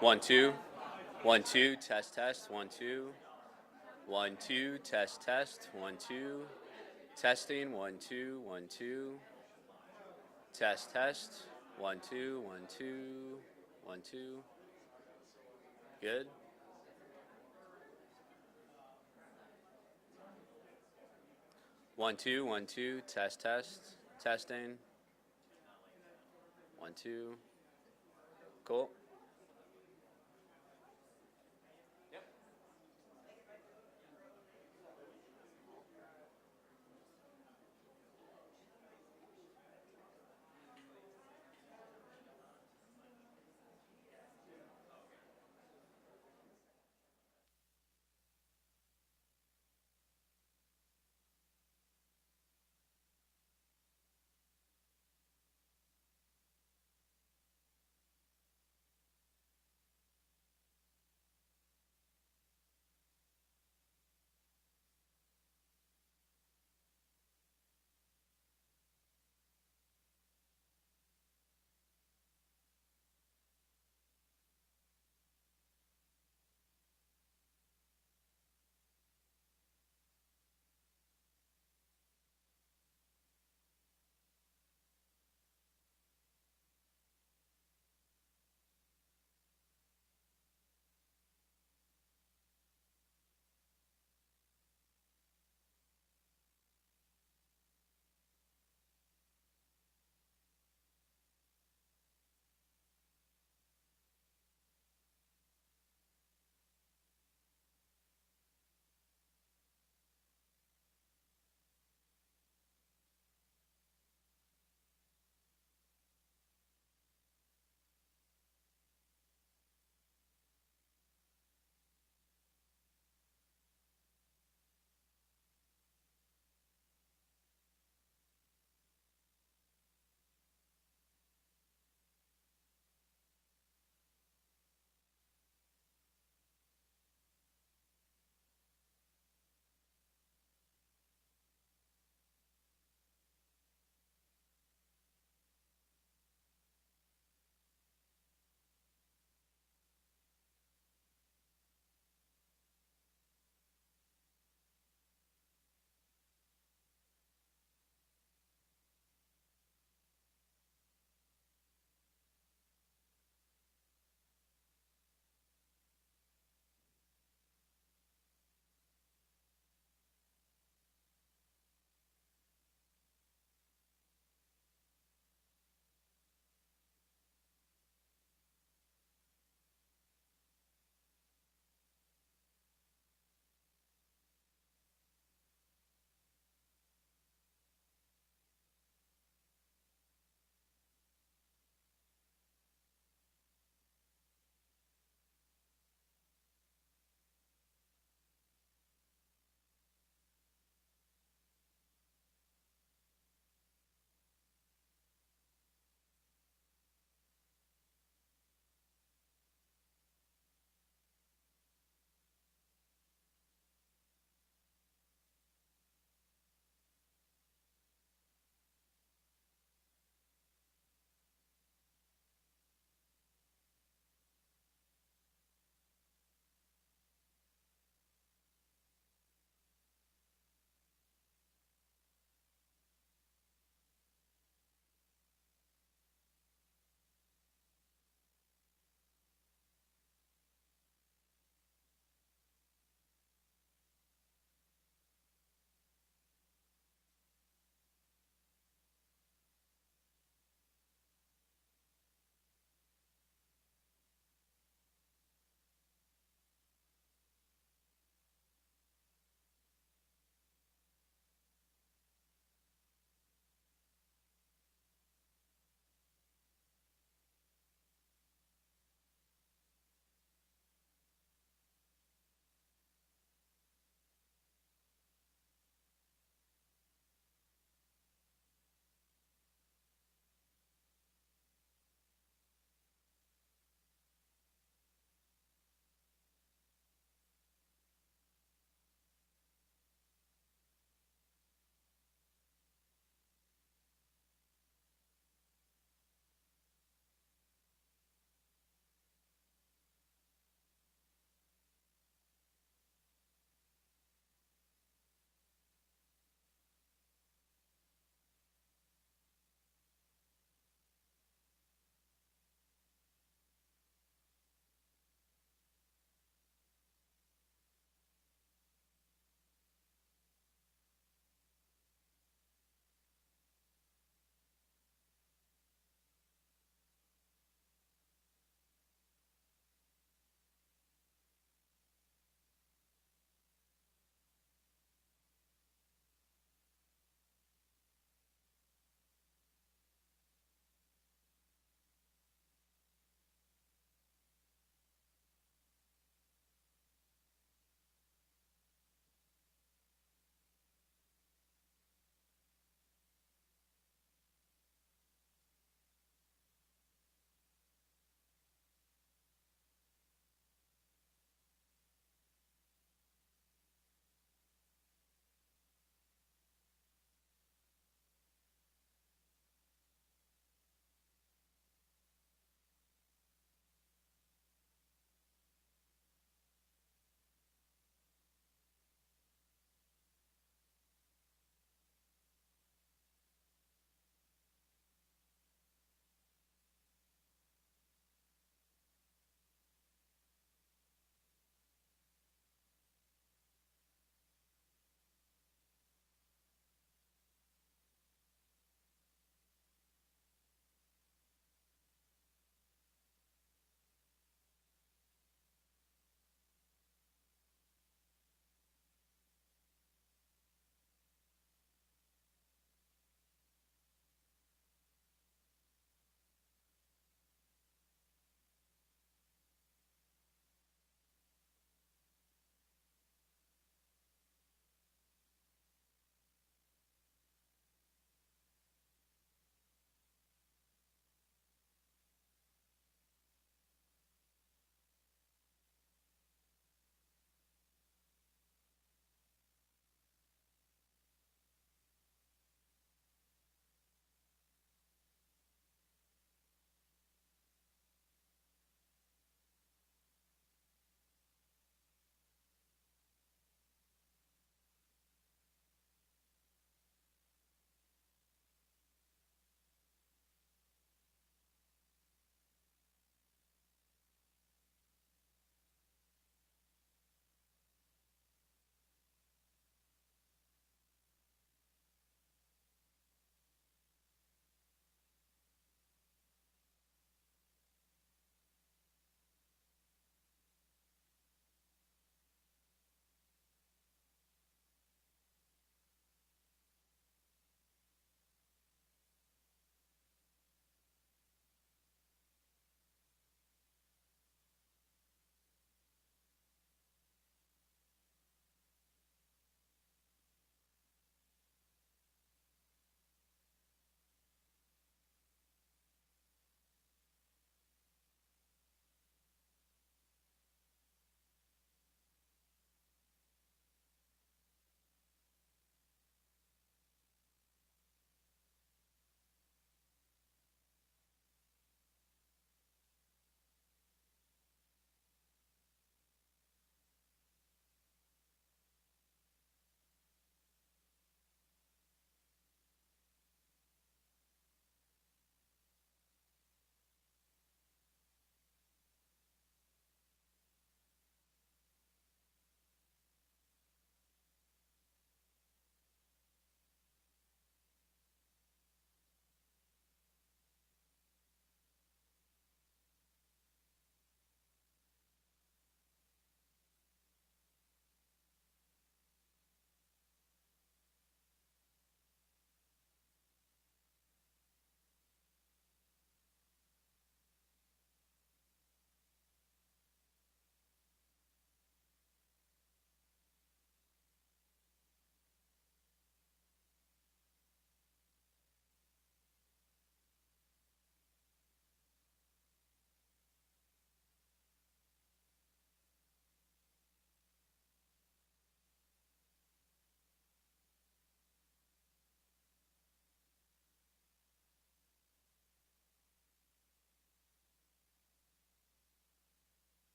1 2 1 2 test test 1 2 1 2 test test 1 2 testing 1 2 1 2 test test 1 2 1 2 1 2 good. 1 2 1 2 test test testing 1 2 cool.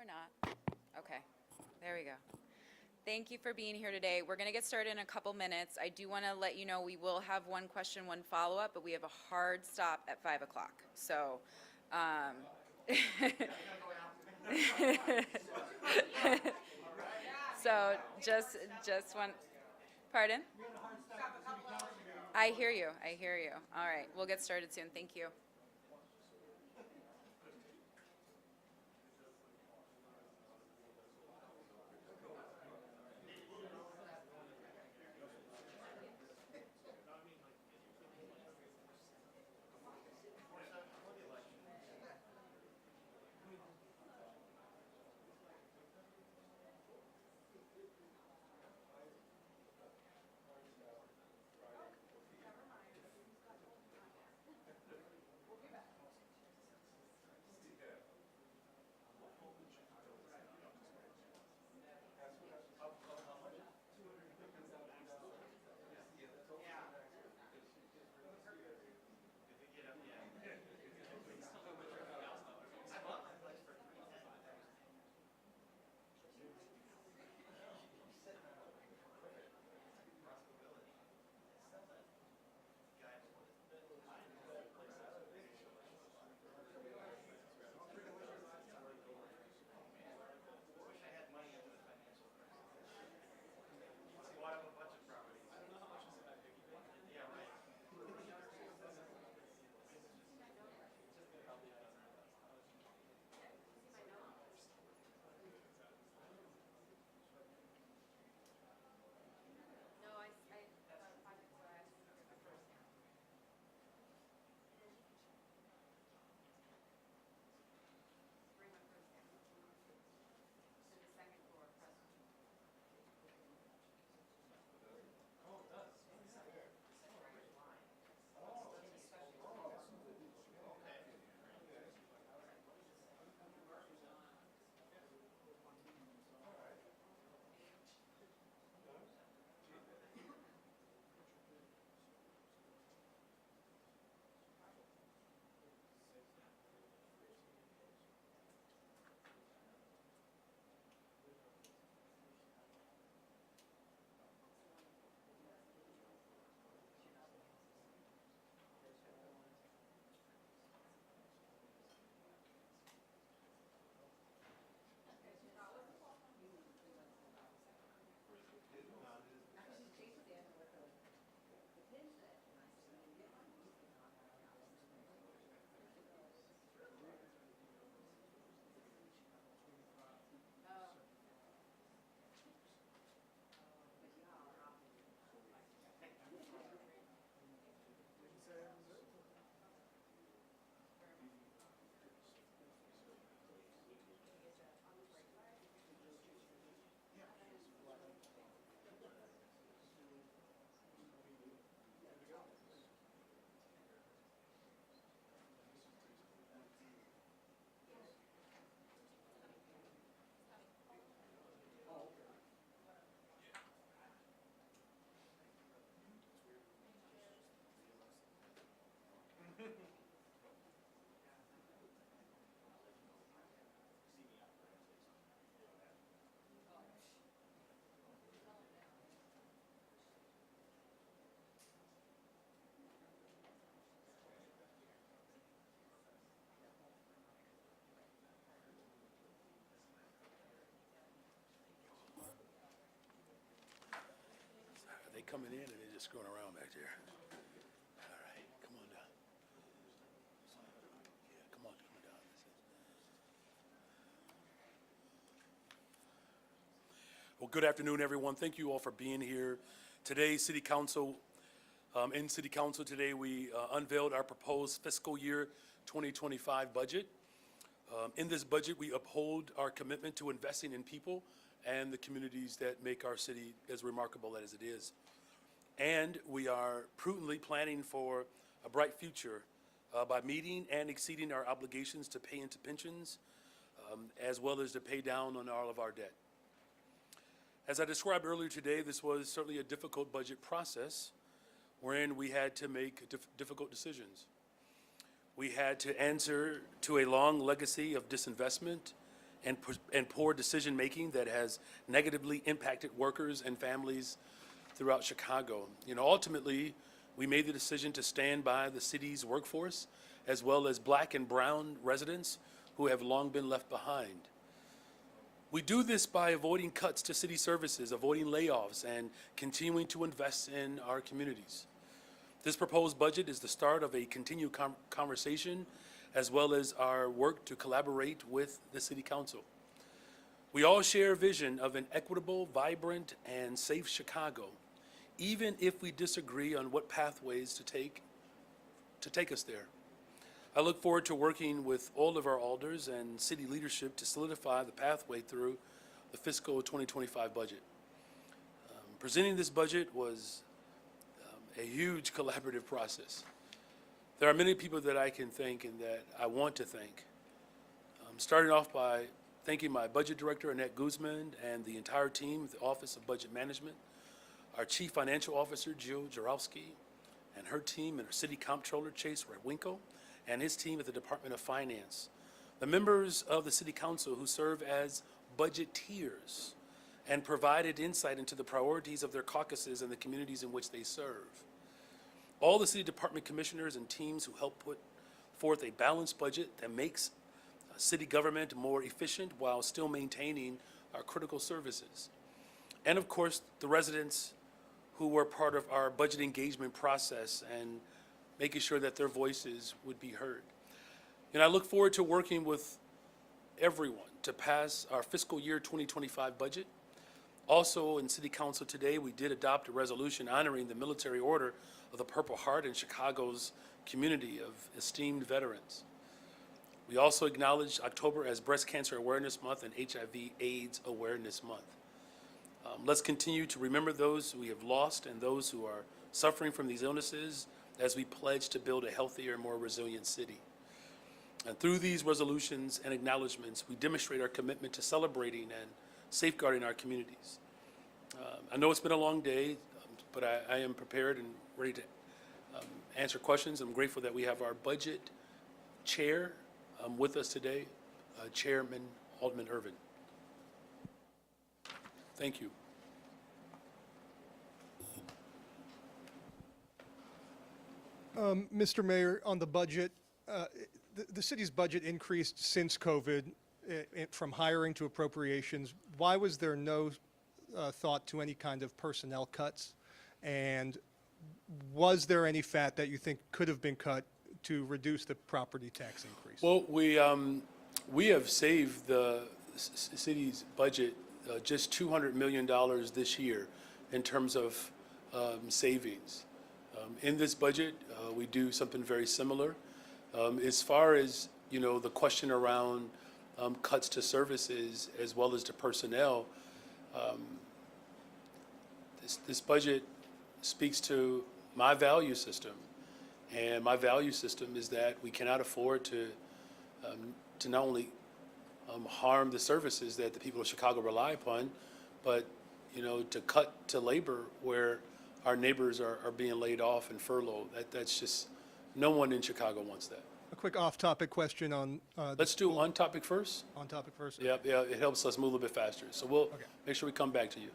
Or not. Okay, there we go. Thank you for being here today. We're going to get started in a couple minutes. I do want to let you know we will have one question, one follow-up, but we have a hard stop at 5 o'clock. So, so just one, pardon? I hear you, I hear you. All right, we'll get started soon. Thank you. They coming in and they're just going around back there. All right, come on down. Yeah, come on down. Well, good afternoon, everyone. Thank you all for being here. Today, in City Council today, we unveiled our proposed fiscal year 2025 budget. In this budget, we uphold our commitment to investing in people and the communities that make our city as remarkable as it is. And we are prudently planning for a bright future by meeting and exceeding our obligations to pay into pensions, as well as to pay down on all of our debt. As I described earlier today, this was certainly a difficult budget process wherein we had to make difficult decisions. We had to answer to a long legacy of disinvestment and poor decision-making that has negatively impacted workers and families throughout Chicago. Ultimately, we made the decision to stand by the city's workforce, as well as Black and brown residents who have long been left behind. We do this by avoiding cuts to city services, avoiding layoffs, and continuing to invest in our communities. This proposed budget is the start of a continued conversation, as well as our work to collaborate with the City Council. We all share a vision of an equitable, vibrant, and safe Chicago, even if we disagree on what pathways to take us there. I look forward to working with all of our alders and city leadership to solidify the pathway through the fiscal 2025 budget. Presenting this budget was a huge collaborative process. There are many people that I can thank and that I want to thank. Starting off by thanking my budget director, Annette Guzman, and the entire team at the Office of Budget Management, our Chief Financial Officer, Jill Jarowski, and her team, and our City Comptroller, Chase Redwinkle, and his team at the Department of Finance, the members of the City Council who serve as budgeteers and provided insight into the priorities of their caucuses and the communities in which they serve. All the city department commissioners and teams who help put forth a balanced budget that makes city government more efficient while still maintaining our critical services. And of course, the residents who were part of our budget engagement process and making sure that their voices would be heard. And I look forward to working with everyone to pass our fiscal year 2025 budget. Also, in City Council today, we did adopt a resolution honoring the Military Order of the Purple Heart in Chicago's community of esteemed veterans. We also acknowledged October as Breast Cancer Awareness Month and HIV/AIDS Awareness Month. Let's continue to remember those we have lost and those who are suffering from these illnesses as we pledge to build a healthier, more resilient city. And through these resolutions and acknowledgements, we demonstrate our commitment to celebrating and safeguarding our communities. I know it's been a long day, but I am prepared and ready to answer questions. I'm grateful that we have our budget chair with us today, Chairman Alderman Irvin. Thank you. Mr. Mayor, on the budget, the city's budget increased since COVID from hiring to appropriations. Why was there no thought to any kind of personnel cuts? And was there any fat that you think could have been cut to reduce the property tax increase? Well, we have saved the city's budget just $200 million this year in terms of savings. In this budget, we do something very similar. As far as, the question around cuts to services as well as to personnel, this budget speaks to my value system. And my value system is that we cannot afford to not only harm the services that the people of Chicago rely upon, but, to cut to labor where our neighbors are being laid off and furloughed. That's just, no one in Chicago wants that. A quick off-topic question on. Let's do on topic first. On topic first? Yeah, it helps us move a little bit faster. So we'll make sure we come back to you.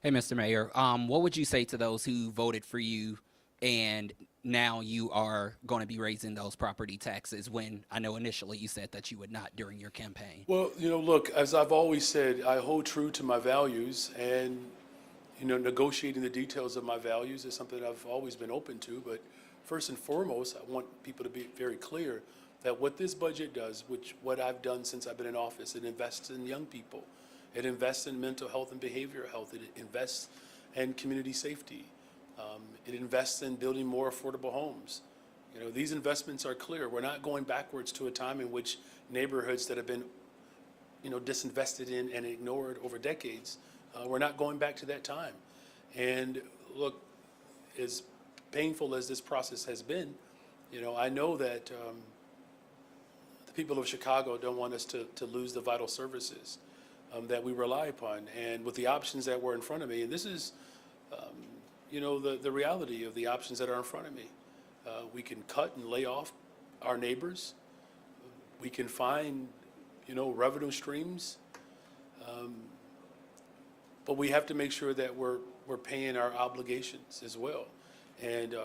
Hey, Mr. Mayor, what would you say to those who voted for you and now you are going to be raising those property taxes when I know initially you said that you would not during your campaign? Well, look, as I've always said, I hold true to my values, and, negotiating the details of my values is something I've always been open to. But first and foremost, I want people to be very clear that what this budget does, what I've done since I've been in office, it invests in young people. It invests in mental health and behavioral health. It invests in community safety. It invests in building more affordable homes. These investments are clear. We're not going backwards to a time in which neighborhoods that have been, disinvested in and ignored over decades, we're not going back to that time. And look, as painful as this process has been, I know that the people of Chicago don't want us to lose the vital services that we rely upon. And with the options that were in front of me, and this is, the reality of the options that are in front of me. We can cut and lay off our neighbors. We can find revenue streams. But we have to make sure that we're paying our obligations as well. And,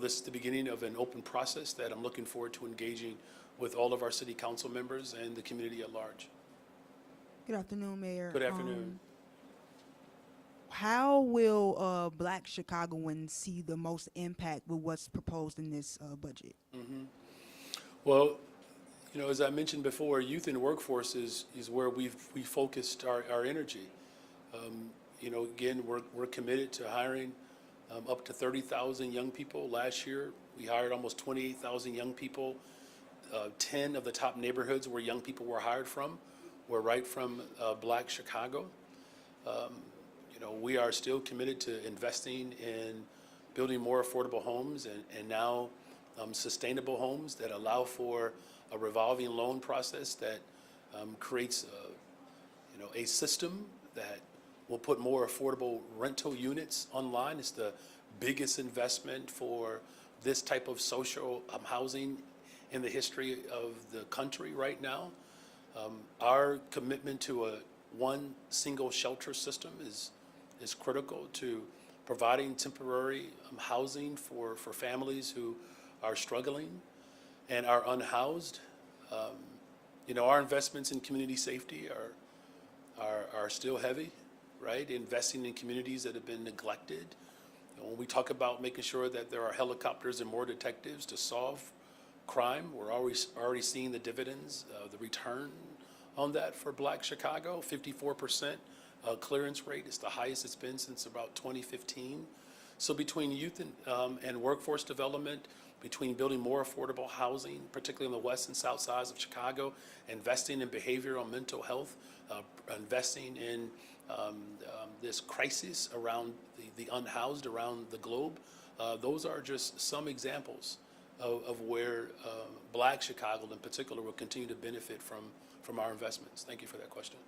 this is the beginning of an open process that I'm looking forward to engaging with all of our city council members and the community at large. Good afternoon, Mayor. Good afternoon. How will Black Chicagoans see the most impact with what's proposed in this budget? Well, as I mentioned before, youth and workforce is where we focused our energy. Again, we're committed to hiring up to 30,000 young people. Last year, we hired almost 28,000 young people. 10 of the top neighborhoods where young people were hired from were right from Black Chicago. We are still committed to investing in building more affordable homes and now sustainable homes that allow for a revolving loan process that creates a system that will put more affordable rental units online. It's the biggest investment for this type of social housing in the history of the country right now. Our commitment to one single shelter system is critical to providing temporary housing for families who are struggling and are unhoused. Our investments in community safety are still heavy, right? Investing in communities that have been neglected. When we talk about making sure that there are helicopters and more detectives to solve crime, we're already seeing the dividends, the return on that for Black Chicago. 54% clearance rate is the highest it's been since about 2015. So between youth and workforce development, between building more affordable housing, particularly on the west and south sides of Chicago, investing in behavioral and mental health, investing in this crisis around the unhoused around the globe, those are just some examples of where Black Chicago in particular will continue to benefit from our investments. Thank you for that question.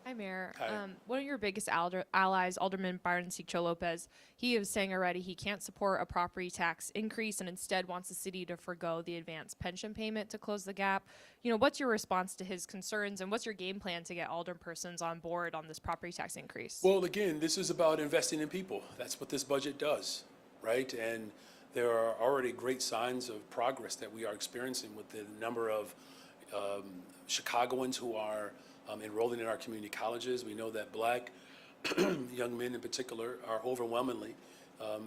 Hi, Mayor. Hi. One of your biggest allies, Alderman Byron Cicho Lopez, he is saying already he can't support a property tax increase and instead wants the city to forgo the advanced pension payment to close the gap. What's your response to his concerns, and what's your game plan to get alderpersons on board on this property tax increase? Well, again, this is about investing in people. That's what this budget does, right? And there are already great signs of progress that we are experiencing with the number of Chicagoans who are enrolling in our community colleges. We know that Black young men in particular are overwhelmingly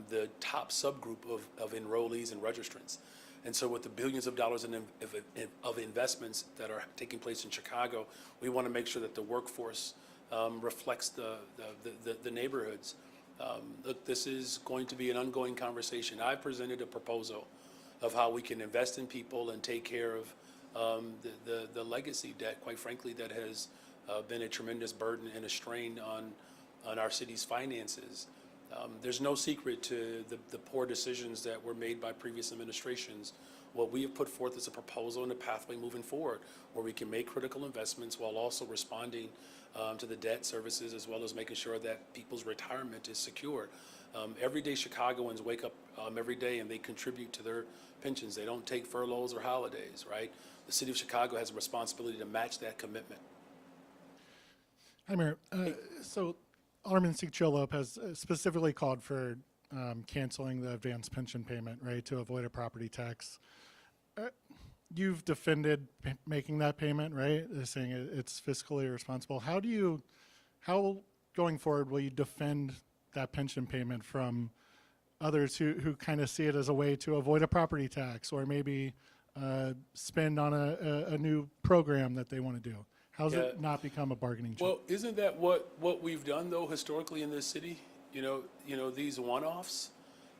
the top subgroup of enrollees and registrants. And so with the billions of dollars of investments that are taking place in Chicago, we want to make sure that the workforce reflects the neighborhoods. Look, this is going to be an ongoing conversation. I presented a proposal of how we can invest in people and take care of the legacy debt, quite frankly, that has been a tremendous burden and a strain on our city's finances. There's no secret to the poor decisions that were made by previous administrations. What we have put forth is a proposal and a pathway moving forward where we can make critical investments while also responding to the debt services, as well as making sure that people's retirement is secure. Everyday Chicagoans wake up every day and they contribute to their pensions. They don't take furloughs or holidays, right? The city of Chicago has a responsibility to match that commitment. Hi, Mayor. So Alderman Cicho has specifically called for canceling the advanced pension payment, right, to avoid a property tax. You've defended making that payment, right, saying it's fiscally irresponsible. How going forward will you defend that pension payment from others who kind of see it as a way to avoid a property tax or maybe spend on a new program that they want to do? How's it not become a bargaining chip? Well, isn't that what we've done though historically in this city? These one-offs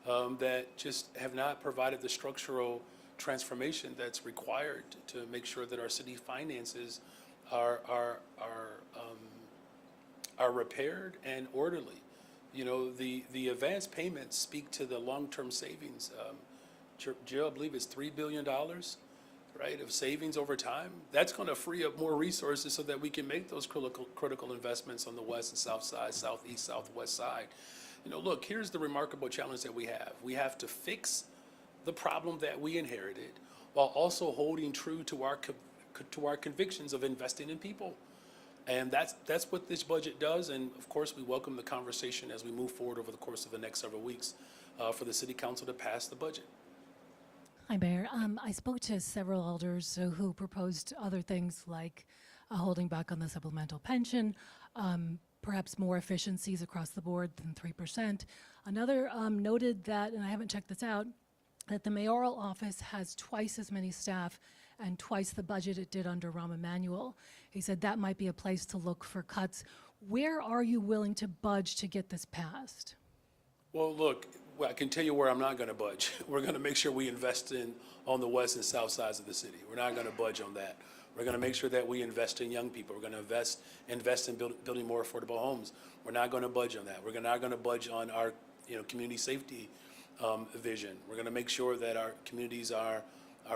that just have not provided the structural transformation that's required to make sure that our city finances are repaired and orderly. The advance payments speak to the long-term savings. Jill, I believe it's $3 billion right, of savings over time, that's going to free up more resources so that we can make those critical investments on the west and south side, southeast, southwest side. You know, look, here's the remarkable challenge that we have. We have to fix the problem that we inherited while also holding true to our convictions of investing in people. And that's what this budget does. And of course, we welcome the conversation as we move forward over the course of the next several weeks for the City Council to pass the budget. Hi, Mayor. I spoke to several elders who proposed other things like holding back on the supplemental pension, perhaps more efficiencies across the board than 3%. Another noted that, and I haven't checked this out, that the mayoral office has twice as many staff and twice the budget it did under Rahm Emanuel. He said that might be a place to look for cuts. Where are you willing to budge to get this passed? Well, look, I can tell you where I'm not going to budge. We're going to make sure we invest on the west and south sides of the city. We're not going to budge on that. We're going to make sure that we invest in young people. We're going to invest in building more affordable homes. We're not going to budge on that. We're not going to budge on our community safety vision. We're going to make sure that our communities are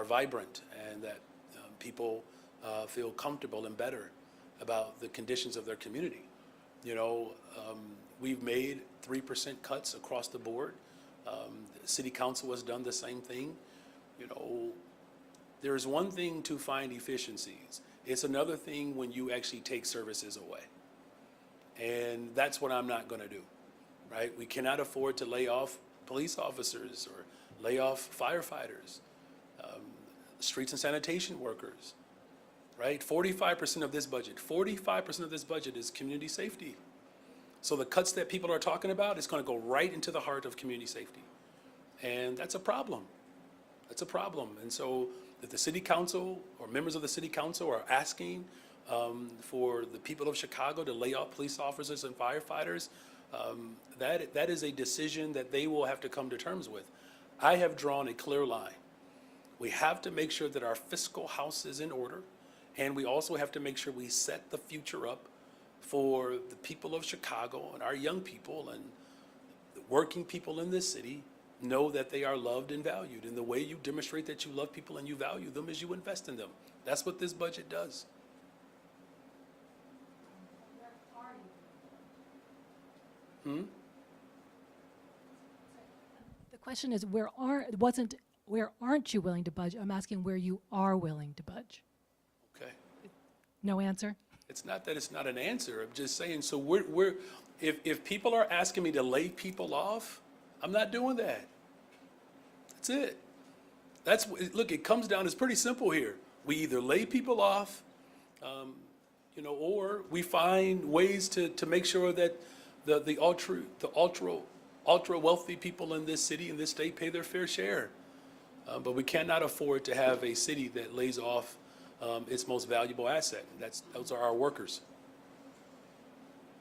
vibrant and that people feel comfortable and better about the conditions of their community. We've made 3% cuts across the board. The City Council has done the same thing. There's one thing to find efficiencies. It's another thing when you actually take services away. And that's what I'm not going to do, right? We cannot afford to lay off police officers or lay off firefighters, streets and sanitation workers, right? 45% of this budget is community safety. So the cuts that people are talking about is going to go right into the heart of community safety. And that's a problem. That's a problem. And so if the City Council or members of the City Council are asking for the people of Chicago to lay off police officers and firefighters, that is a decision that they will have to come to terms with. I have drawn a clear line. We have to make sure that our fiscal house is in order, and we also have to make sure we set the future up for the people of Chicago and our young people and the working people in this city know that they are loved and valued. And the way you demonstrate that you love people and you value them is you invest in them. That's what this budget does. The question is, where aren't you willing to budge? I'm asking where you are willing to budge. Okay. No answer? It's not that it's not an answer. I'm just saying, so if people are asking me to lay people off, I'm not doing that. That's it. Look, it comes down, it's pretty simple here. We either lay people off, or we find ways to make sure that the ultra wealthy people in this city, in this state, pay their fair share. But we cannot afford to have a city that lays off its most valuable asset. Those are our workers.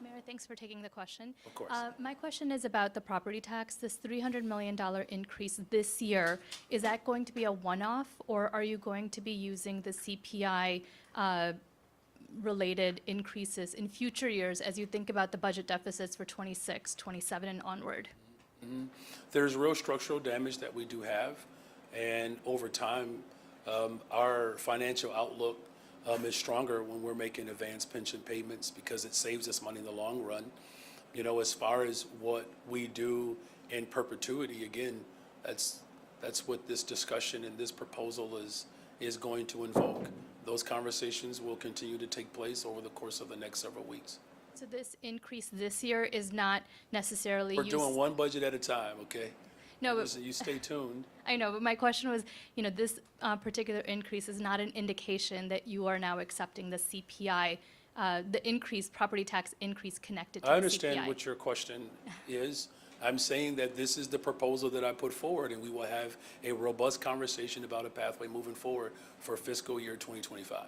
Mayor, thanks for taking the question. Of course. My question is about the property tax. This $300 million increase this year, is that going to be a one-off, or are you going to be using the CPI related increases in future years as you think about the budget deficits for 26, 27, and onward? There's real structural damage that we do have, and over time, our financial outlook is stronger when we're making advanced pension payments because it saves us money in the long run. As far as what we do in perpetuity, again, that's what this discussion and this proposal is going to invoke. Those conversations will continue to take place over the course of the next several weeks. So this increase this year is not necessarily We're doing one budget at a time, okay? No, but Listen, you stay tuned. I know, but my question was, this particular increase is not an indication that you are now accepting the CPI, the increase, property tax increase connected to the CPI. I understand what your question is. I'm saying that this is the proposal that I put forward, and we will have a robust conversation about a pathway moving forward for fiscal year 2025.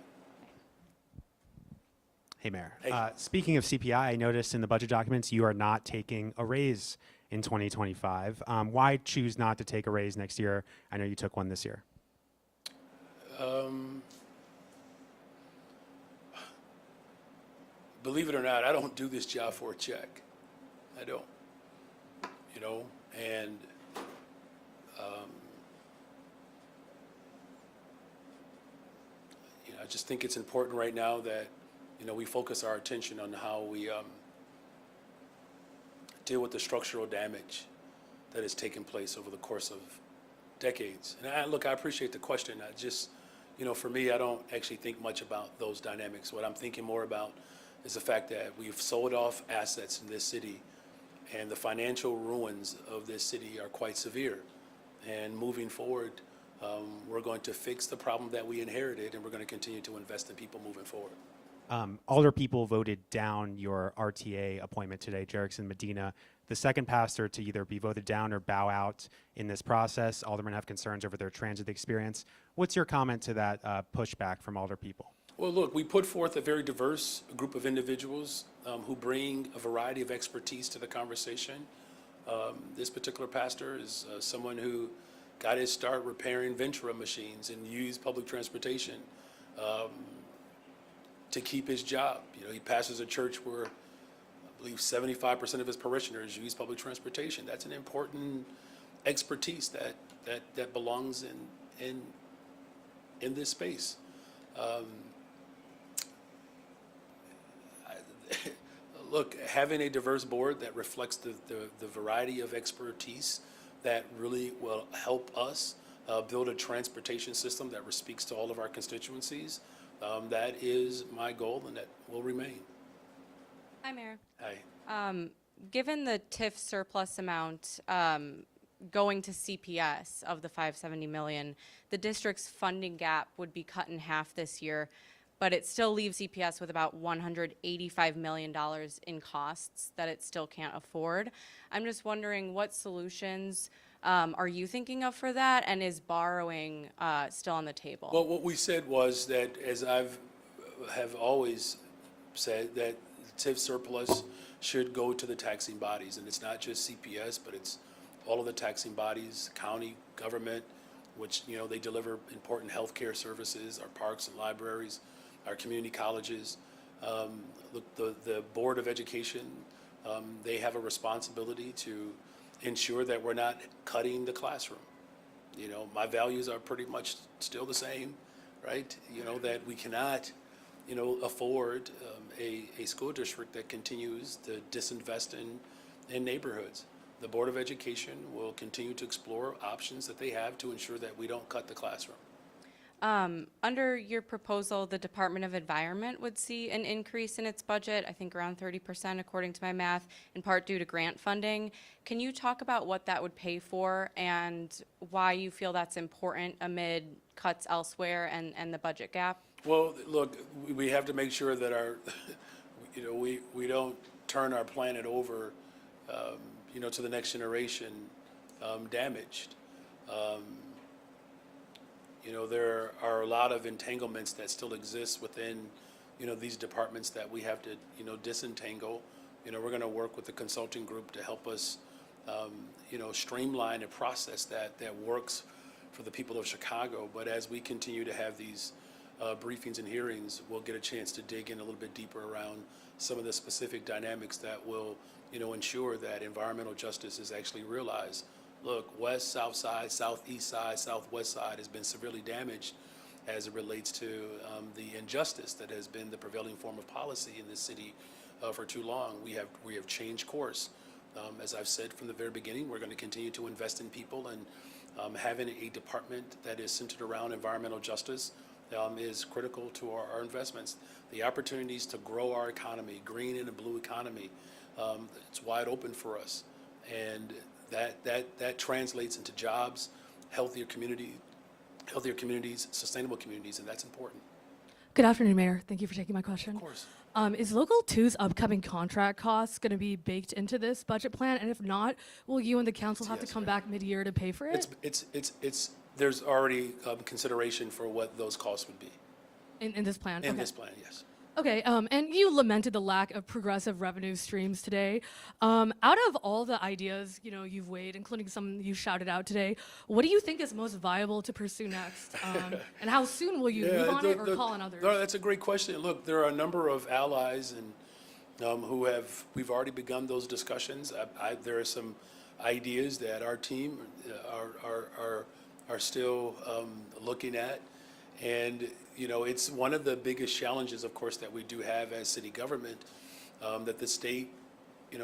Hey, Mayor. Hey. Speaking of CPI, I noticed in the budget documents you are not taking a raise in 2025. Why choose not to take a raise next year? I know you took one this year. Believe it or not, I don't do this job for a check. I don't. And I just think it's important right now that, we focus our attention on how we deal with the structural damage that has taken place over the course of decades. And I appreciate the question. I just, for me, I don't actually think much about those dynamics. What I'm thinking more about is the fact that we've sold off assets in this city, and the financial ruins of this city are quite severe. And moving forward, we're going to fix the problem that we inherited, and we're going to continue to invest in people moving forward. Alder people voted down your RTA appointment today, Jerickson Medina, the second pastor to either be voted down or bow out in this process. Aldermen have concerns over their transit experience. What's your comment to that pushback from Alder people? Well, look, we put forth a very diverse group of individuals who bring a variety of expertise to the conversation. This particular pastor is someone who got his start repairing Ventura machines and used public transportation to keep his job. He pastors a church where I believe 75% of his parishioners use public transportation. That's an important expertise that belongs in this space. Look, having a diverse board that reflects the variety of expertise that really will help us build a transportation system that speaks to all of our constituencies, that is my goal, and that will remain. Hi, Mayor. Hi. Given the TIF surplus amount going to CPS of the $570 million, the district's funding gap would be cut in half this year, but it still leaves CPS with about $185 million in costs that it still can't afford. I'm just wondering, what solutions are you thinking of for that, and is borrowing still on the table? Well, what we said was that, as have always said, that the TIF surplus should go to the taxing bodies, and it's not just CPS, but it's all of the taxing bodies, county government, which they deliver important healthcare services, our parks and libraries, our community colleges. Look, the Board of Education, they have a responsibility to ensure that we're not cutting the classroom. My values are pretty much still the same, right? That we cannot, afford a school district that continues to disinvest in neighborhoods. The Board of Education will continue to explore options that they have to ensure that we don't cut the classroom. Under your proposal, the Department of Environment would see an increase in its budget, I think around 30% according to my math, in part due to grant funding. Can you talk about what that would pay for and why you feel that's important amid cuts elsewhere and the budget gap? Well, look, we have to make sure that we don't turn our planet over, to the next generation damaged. There are a lot of entanglements that still exist within, these departments that we have to, disentangle. We're going to work with the consulting group to help us, streamline a process that works for the people of Chicago. But as we continue to have these briefings and hearings, we'll get a chance to dig in a little bit deeper around some of the specific dynamics that will, ensure that environmental justice is actually realized. Look, west, south side, southeast side, southwest side has been severely damaged as it relates to the injustice that has been the prevailing form of policy in this city for too long. We have changed course. As I've said from the very beginning, we're going to continue to invest in people, and having a department that is centered around environmental justice is critical to our investments. The opportunities to grow our economy, green and a blue economy, it's wide open for us. And that translates into jobs, healthier communities, sustainable communities, and that's important. Good afternoon, Mayor. Thank you for taking my question. Of course. Is Local 2's upcoming contract costs going to be baked into this budget plan? And if not, will you and the council have to come back mid-year to pay for it? There's already consideration for what those costs would be. In this plan? In Okay. this plan, yes. Okay, and you lamented the lack of progressive revenue streams today. Out of all the ideas, you've weighed, including some you shouted out today, what do you think is most viable to pursue next? And how soon will you move on it or call on others? No, that's a great question. Look, there are a number of allies and we've already begun those discussions. There are some ideas that our team are still looking at, and it's one of the biggest challenges, of course, that we do have as city government, that the state,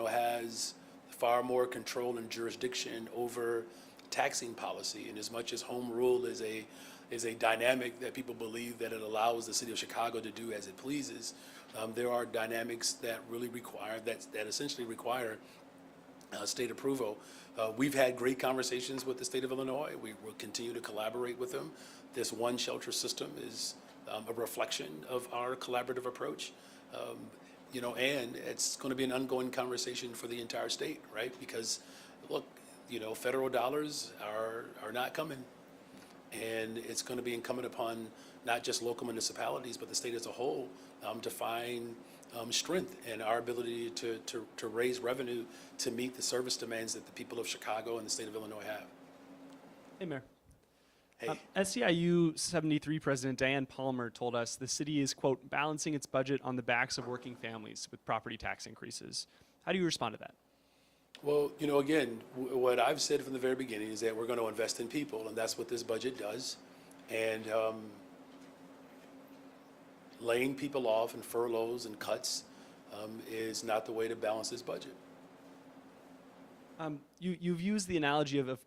has far more control and jurisdiction over taxing policy. And as much as home rule is a dynamic that people believe that it allows the city of Chicago to do as it pleases, there are dynamics that really require, that essentially require state approval. We've had great conversations with the state of Illinois. We will continue to collaborate with them. This one shelter system is a reflection of our collaborative approach. And it's going to be an ongoing conversation for the entire state, right? Because, look, federal dollars are not coming. And it's going to be incumbent upon not just local municipalities, but the state as a whole to find strength in our ability to raise revenue to meet the service demands that the people of Chicago and the state of Illinois have. Hey, Mayor. Hey. SEIU 73 President Diane Palmer told us the city is, quote, balancing its budget on the backs of working families with property tax increases. How do you respond to that? Well, again, what I've said from the very beginning is that we're going to invest in people, and that's what this budget does. And laying people off and furloughs and cuts is not the way to balance this budget. You've used the analogy of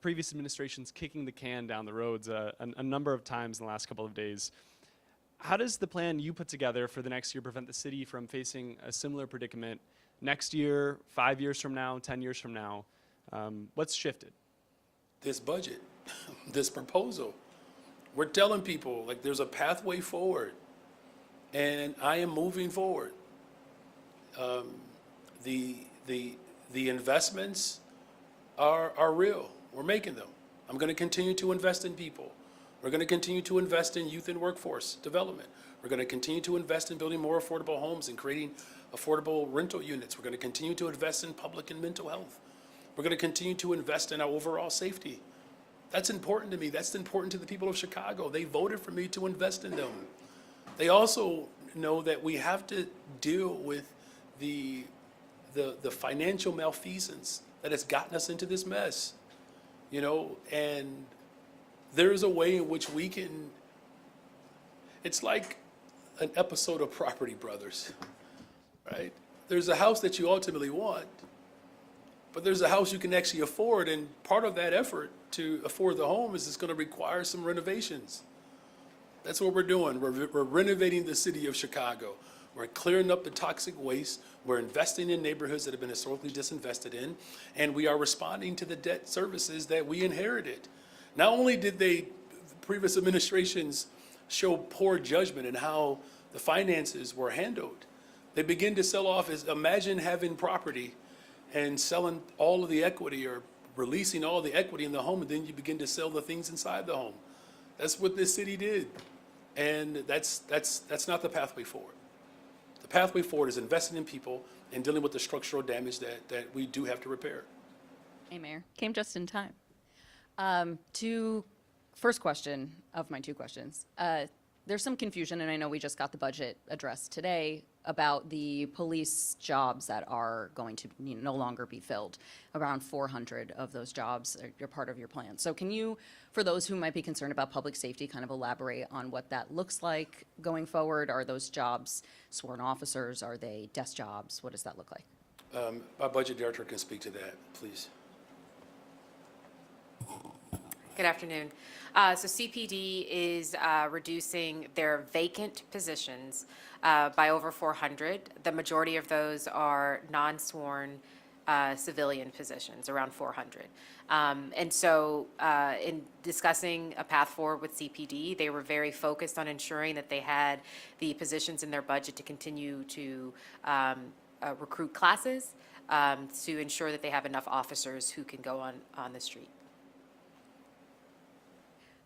previous administrations kicking the can down the roads a number of times in the last couple of days. How does the plan you put together for the next year prevent the city from facing a similar predicament next year, 5 years from now, 10 years from now? What's shifted? This budget, this proposal. We're telling people, like, there's a pathway forward, and I am moving forward. The investments are real. We're making them. I'm going to continue to invest in people. We're going to continue to invest in youth and workforce development. We're going to continue to invest in building more affordable homes and creating affordable rental units. We're going to continue to invest in public and mental health. We're going to continue to invest in our overall safety. That's important to me. That's important to the people of Chicago. They voted for me to invest in them. They also know that we have to deal with the financial malfeasance that has gotten us into this mess. And there's a way in which we can, it's like an episode of Property Brothers, right? There's a house that you ultimately want, but there's a house you can actually afford, and part of that effort to afford the home is it's going to require some renovations. That's what we're doing. We're renovating the city of Chicago. We're clearing up the toxic waste. We're investing in neighborhoods that have been historically disinvested in, and we are responding to the debt services that we inherited. Not only did previous administrations show poor judgment in how the finances were handled, they begin to sell off. Imagine having property and selling all of the equity or releasing all the equity in the home, and then you begin to sell the things inside the home. That's what this city did, and that's not the pathway forward. The pathway forward is investing in people and dealing with the structural damage that we do have to repair. Hey, Mayor. Came just in time. First question of my two questions. There's some confusion, and I know we just got the budget addressed today, about the police jobs that are going to no longer be filled. Around 400 of those jobs are part of your plan. So can you, for those who might be concerned about public safety, kind of elaborate on what that looks like going forward? Are those jobs sworn officers? Are they desk jobs? What does that look like? Our budget director can speak to that, please. Good afternoon. So CPD is reducing their vacant positions by over 400. The majority of those are non-sworn civilian positions, around 400. And so in discussing a path forward with CPD, they were very focused on ensuring that they had the positions in their budget to continue to recruit classes to ensure that they have enough officers who can go on the street.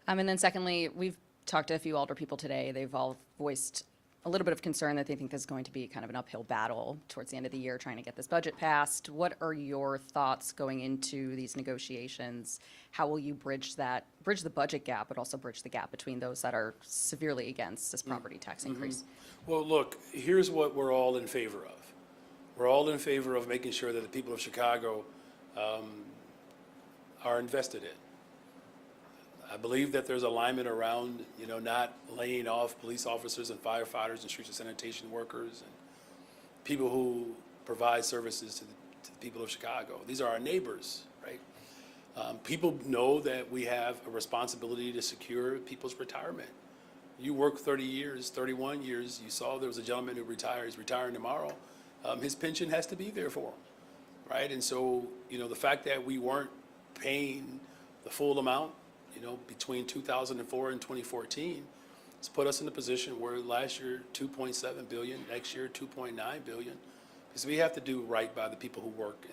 And then secondly, we've talked to a few alder people today. They've all voiced a little bit of concern that they think this is going to be kind of an uphill battle towards the end of the year trying to get this budget passed. What are your thoughts going into these negotiations? How will you bridge the budget gap, but also bridge the gap between those that are severely against this property tax increase? Well, look, here's what we're all in favor of. We're all in favor of making sure that the people of Chicago are invested in. I believe that there's alignment around, not laying off police officers and firefighters and street and sanitation workers and people who provide services to the people of Chicago. These are our neighbors, right? People know that we have a responsibility to secure people's retirement. You work 30 years, 31 years, you saw there was a gentleman who retired, he's retiring tomorrow. His pension has to be there for him, right? And so, the fact that we weren't paying the full amount, between 2004 and 2014, it's put us in a position where last year, 2.7 billion, next year, 2.9 billion, because we have to do right by the people who work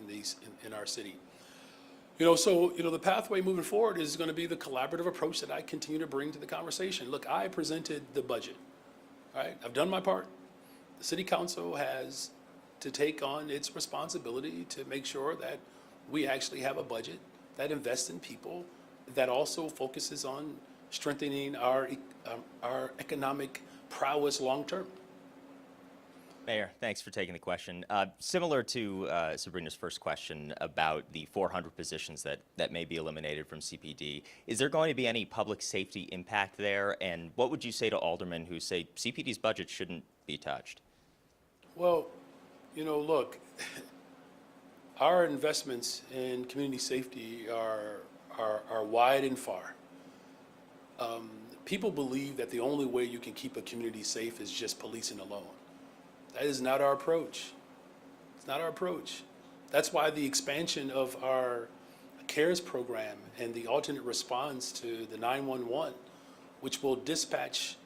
in our city. The pathway moving forward is going to be the collaborative approach that I continue to bring to the conversation. Look, I presented the budget, right? I've done my part. The city council has to take on its responsibility to make sure that we actually have a budget that invests in people, that also focuses on strengthening our economic prowess long-term. Mayor, thanks for taking the question. Similar to Sabrina's first question about the 400 positions that may be eliminated from CPD, is there going to be any public safety impact there? And what would you say to aldermen who say CPD's budget shouldn't be touched? Well, look, our investments in community safety are wide and far. People believe that the only way you can keep a community safe is just policing alone. That is not our approach. It's not our approach. That's why the expansion of our CARES program and the alternate response to the 911, which will dispatch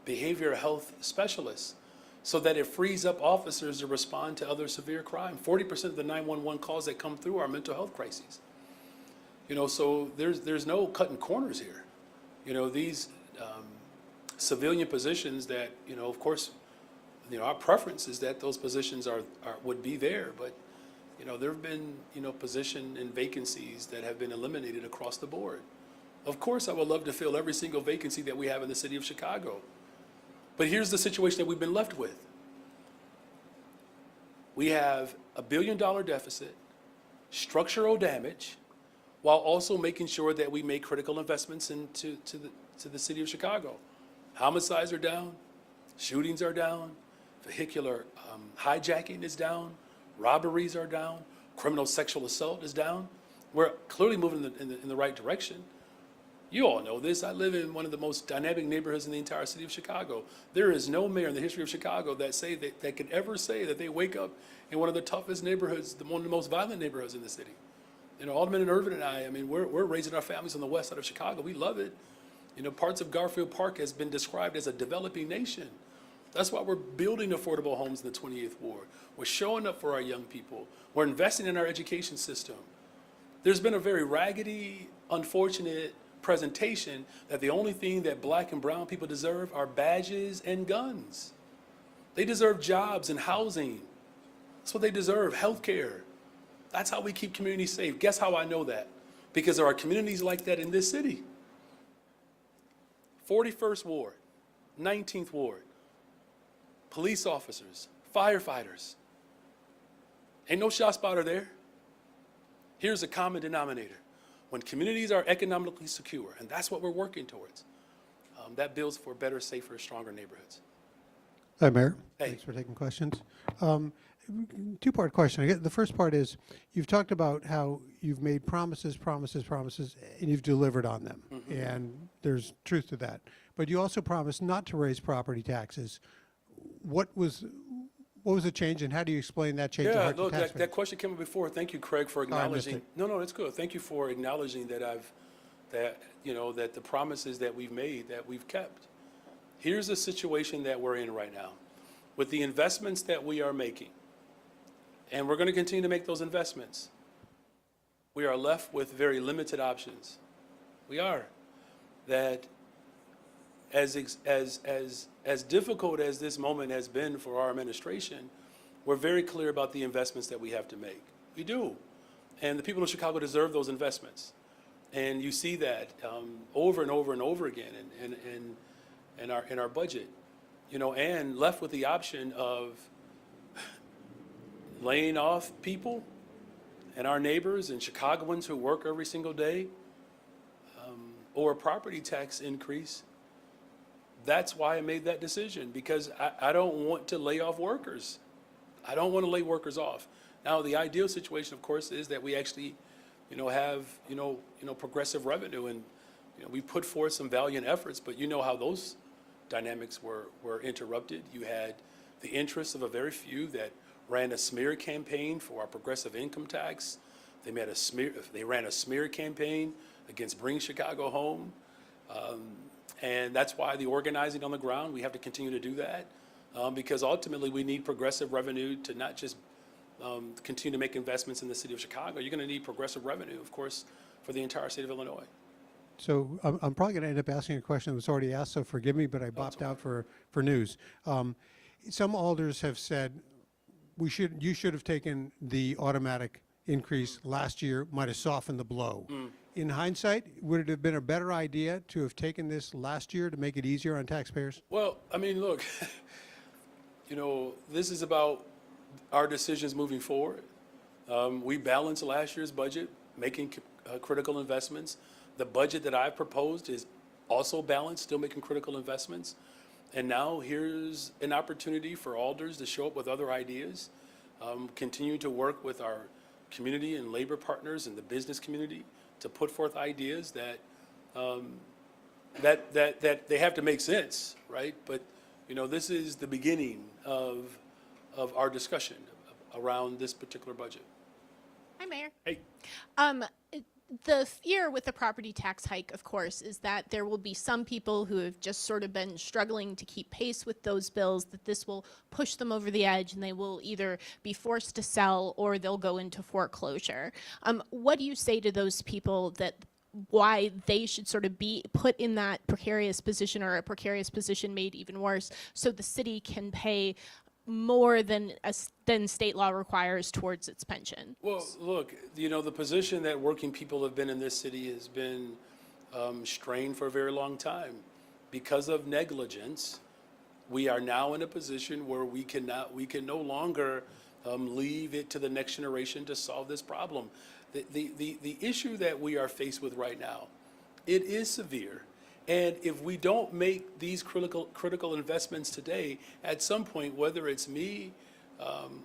behavioral health specialists so that it frees up officers to respond to other severe crime. 40% of the 911 calls that come through are mental health crises. So there's no cutting corners here. These civilian positions that, of course, our preference is that those positions would be there, but there have been position and vacancies that have been eliminated across the board. Of course, I would love to fill every single vacancy that we have in the city of Chicago, but here's the situation that we've been left with. We have a $1 billion deficit, structural damage, while also making sure that we make critical investments into the city of Chicago. Homicides are down, shootings are down, vehicular hijacking is down, robberies are down, criminal sexual assault is down. We're clearly moving in the right direction. You all know this. I live in one of the most dynamic neighborhoods in the entire city of Chicago. There is no mayor in the history of Chicago that could ever say that they wake up in one of the toughest neighborhoods, one of the most violent neighborhoods in the city. Alderman and Irvin and I mean, we're raising our families on the west side of Chicago. We love it. Parts of Garfield Park has been described as a developing nation. That's why we're building affordable homes in the 28th Ward. We're showing up for our young people. We're investing in our education system. There's been a very raggedy, unfortunate presentation that the only thing that black and brown people deserve are badges and guns. They deserve jobs and housing. That's what they deserve, health care. That's how we keep communities safe. Guess how I know that? Because there are communities like that in this city. 41st Ward, 19th Ward, police officers, firefighters. Ain't no shot spotter there. Here's a common denominator. When communities are economically secure, and that's what we're working towards, that builds for better, safer, stronger neighborhoods. Hi, Mayor. Hey. Thanks for taking questions. Two-part question. The first part is, you've talked about how you've made promises, and you've delivered on them. Mm-hmm. And there's truth to that. But you also promised not to raise property taxes. What was the change, and how do you explain that change? Yeah, look, that question came up before. Thank you, Craig, for acknowledging. No, that's good. Thank you for acknowledging that that the promises that we've made, that we've kept. Here's the situation that we're in right now. With the investments that we are making, and we're going to continue to make those investments, we are left with very limited options. We are. That as difficult as this moment has been for our administration, we're very clear about the investments that we have to make. We do. And the people of Chicago deserve those investments. And you see that over and over and over again in our budget. And left with the option of laying off people and our neighbors and Chicagoans who work every single day, or a property tax increase, that's why I made that decision, because I don't want to lay off workers. I don't want to lay workers off. Now, the ideal situation, of course, is that we actually, have, progressive revenue, and, we put forth some valiant efforts, but you know how those dynamics were interrupted. You had the interests of a very few that ran a smear campaign for our progressive income tax. They ran a smear campaign against Bring Chicago Home. And that's why the organizing on the ground, we have to continue to do that, because ultimately we need progressive revenue to not just continue to make investments in the city of Chicago. You're going to need progressive revenue, of course, for the entire state of Illinois. So I'm probably going to end up asking a question that was already asked, so forgive me, but I bopped out for news. Some alders have said you should have taken the automatic increase last year, might have softened the blow. In hindsight, would it have been a better idea to have taken this last year to make it easier on taxpayers? Well, I mean, look, this is about our decisions moving forward. We balanced last year's budget, making critical investments. The budget that I've proposed is also balanced, still making critical investments. And now here's an opportunity for alders to show up with other ideas, continue to work with our community and labor partners and the business community to put forth ideas that that they have to make sense, right? But this is the beginning of our discussion around this particular budget. Hi, Mayor. Hey. The fear with the property tax hike, of course, is that there will be some people who have just sort of been struggling to keep pace with those bills, that this will push them over the edge and they will either be forced to sell or they'll go into foreclosure. What do you say to those people that why they should sort of be put in that precarious position, or a precarious position made even worse, so the city can pay more than state law requires towards its pension? Well, look, the position that working people have been in this city has been strained for a very long time. Because of negligence, we are now in a position where we can no longer leave it to the next generation to solve this problem. The issue that we are faced with right now, it is severe. And if we don't make these critical investments today, at some point, whether it's me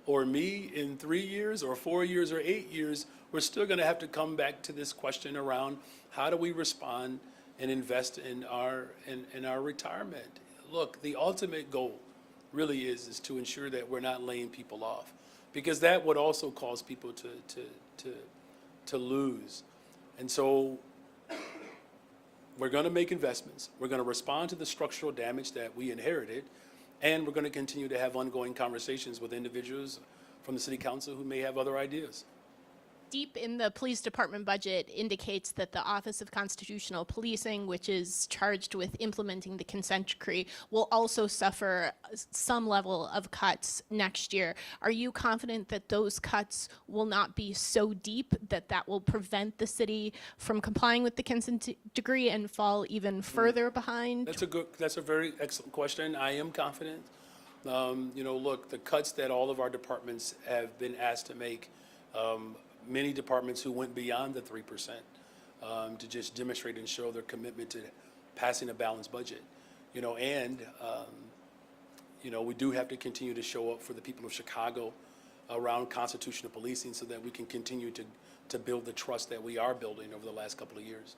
or me in 3 years or 4 years or 8 years, we're still going to have to come back to this question around how do we respond and invest in our retirement. Look, the ultimate goal really is to ensure that we're not laying people off, because that would also cause people to lose. And so we're going to make investments. We're going to respond to the structural damage that we inherited, and we're going to continue to have ongoing conversations with individuals from the city council who may have other ideas. Deep in the police department budget indicates that the Office of Constitutional Policing, which is charged with implementing the consent decree, will also suffer some level of cuts next year. Are you confident that those cuts will not be so deep that that will prevent the city from complying with the consent decree and fall even further behind? That's a very excellent question. I am confident. Look, the cuts that all of our departments have been asked to make, many departments who went beyond the 3% to just demonstrate and show their commitment to passing a balanced budget. We do have to continue to show up for the people of Chicago around constitutional policing so that we can continue to build the trust that we are building over the last couple of years.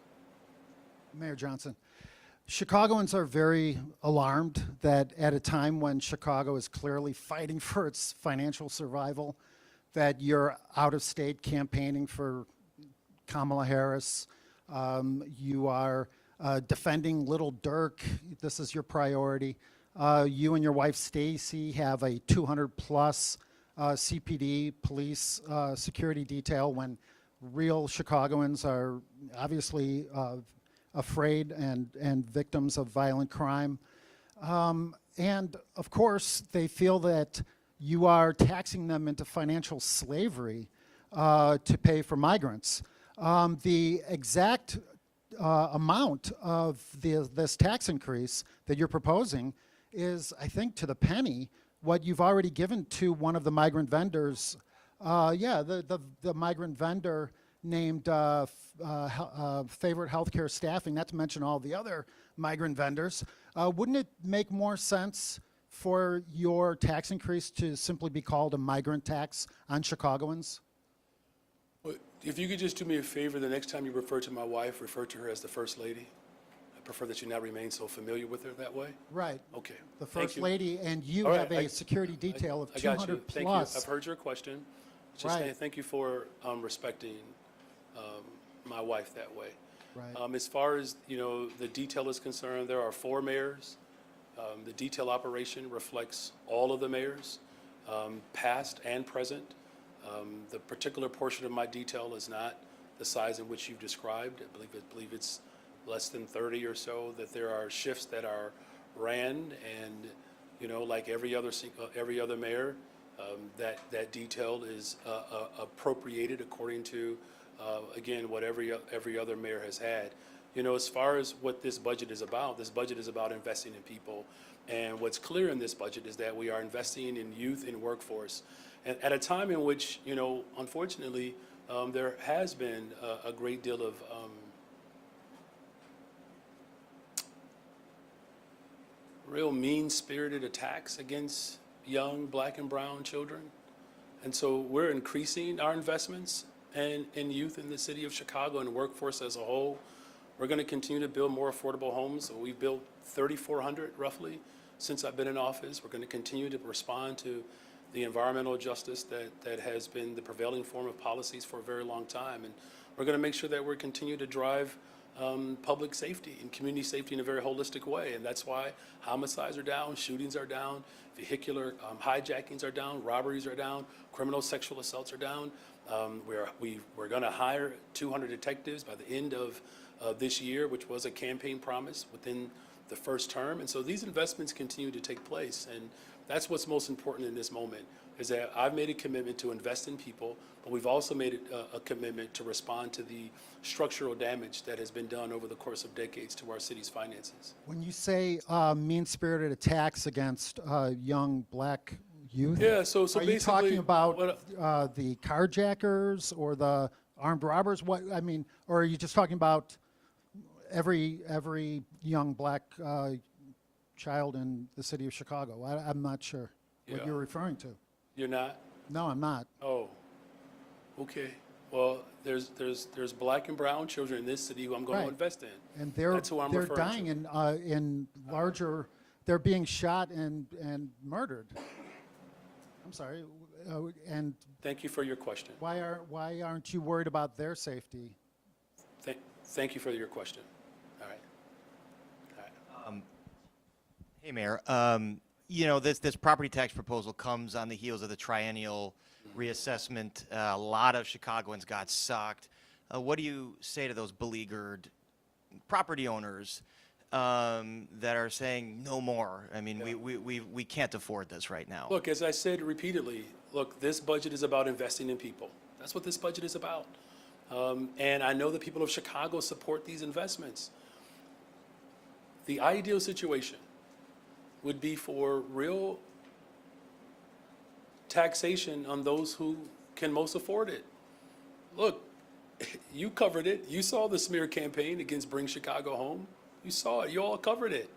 Mayor Johnson, Chicagoans are very alarmed that at a time when Chicago is clearly fighting for its financial survival, that you're out of state campaigning for Kamala Harris. You are defending Little Dirk. This is your priority. You and your wife Stacy have a 200+ CPD police security detail when real Chicagoans are obviously afraid and victims of violent crime. And of course, they feel that you are taxing them into financial slavery to pay for migrants. The exact amount of this tax increase that you're proposing is, I think, to the penny, what you've already given to one of the migrant vendors. The migrant vendor named favorite healthcare staffing, not to mention all the other migrant vendors. Wouldn't it make more sense for your tax increase to simply be called a migrant tax on Chicagoans? Well, if you could just do me a favor, the next time you refer to my wife, refer to her as the First Lady. I prefer that you not remain so familiar with her that way. Right. Okay. The Thank First you. Lady, and you All right, have a security detail of I got 200 you. Thank plus. you. I've heard your question. Just Right. saying thank you for respecting my wife that way. Right. As far as, you know, the detail is concerned, there are 4 mayors. The detail operation reflects all of the mayors, past and present. The particular portion of my detail is not the size in which you've described. I believe it's less than 30 or so, that there are shifts that are ran, and, you know, like every other mayor, that detail is appropriated according to, again, what every other mayor has had. You know, as far as what this budget is about investing in people. And what's clear in this budget is that we are investing in youth and workforce. And at a time in which, you know, unfortunately, there has been a great deal of real mean-spirited attacks against young black and brown children. And so we're increasing our investments in youth in the city of Chicago and workforce as a whole. We're going to continue to build more affordable homes. So we've built 3,400 roughly since I've been in office. We're going to continue to respond to the environmental justice that has been the prevailing form of policies for a very long time. And we're going to make sure that we continue to drive public safety and community safety in a very holistic way. And that's why homicides are down, shootings are down, vehicular hijackings are down, robberies are down, criminal sexual assaults are down. We're going to hire 200 detectives by the end of this year, which was a campaign promise within the first term. And so these investments continue to take place. And that's what's most important in this moment, is that I've made a commitment to invest in people, but we've also made a commitment to respond to the structural damage that has been done over the course of decades to our city's finances. When you say mean-spirited attacks against young black youth, Yeah, so are you basically talking about the carjackers or the armed robbers? What I mean, or are you just talking about every young black child in the city of Chicago? I'm not sure what Yeah. you're referring to. You're not? No, I'm not. Oh, okay. Well, there's black and brown children in this city who I'm going to Right. invest in. And they're That's who I'm referring dying in larger. They're being shot and murdered. I'm sorry. And Thank you for your question. why aren't you worried about their safety? Thank you for your question. All right. Hey, Mayor. You know, this property tax proposal comes on the heels of the triennial reassessment. A lot of Chicagoans got sucked. What do you say to those beleaguered property owners that are saying no more? I mean, we can't afford this right now. Look, as I said repeatedly, look, this budget is about investing in people. That's what this budget is about. And I know the people of Chicago support these investments. The ideal situation would be for real taxation on those who can most afford it. Look, you covered it. You saw the smear campaign against Bring Chicago Home. You saw it. You all covered it.